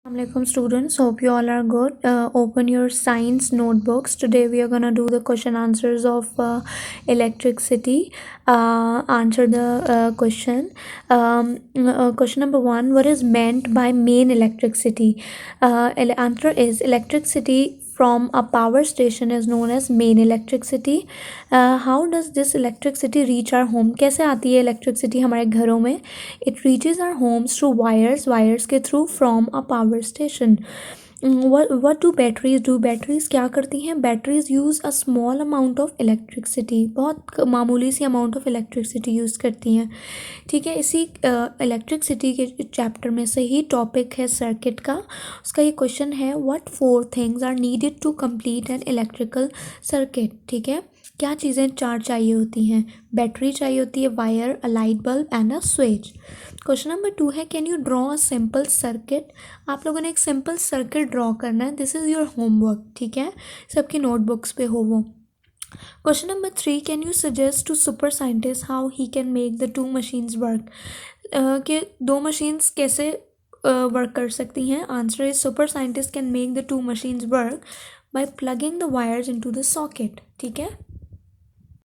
Assalamualaikum students, hope you all are good. Open your science notebooks. Today we are gonna do the question answers of electricity. Answer the question. Question number 1: what is meant by main electricity? Answer is electricity from a power station is known as main electricity. How does this electricity reach our home? कैसे आती है electricity हमारे घरों में? It reaches our homes through wires के through from a power station. What do batteries do? Batteries क्या करती हैं? Batteries use a small amount of electricity. बहुत मामूली सी amount of electricity यूज़ करती हैं. ठीक है, इसी इलेक्ट्रिसिटी के चैप्टर में से ही टॉपिक है सर्किट का. उसका ये क्वेश्चन है, what 4 things are needed to complete an electrical circuit. ठीक है, क्या चीज़ें 4 चाहिए होती हैं? बैटरी चाहिए होती है, wire, a light bulb and a switch. Question number 2 है, can you draw a simple circuit. आप लोगों ने एक सिंपल सर्किट ड्रॉ करना है. This is your homework. ठीक है, सबकी नोटबुक्स पे हो वो. Question number 3, can you suggest to super scientist how he can make the 2 machines work. कि 2 मशीन्स कैसे वर्क कर सकती हैं. Answer is super scientist can make the 2 machines work by plugging the wires into the socket. ठीक है.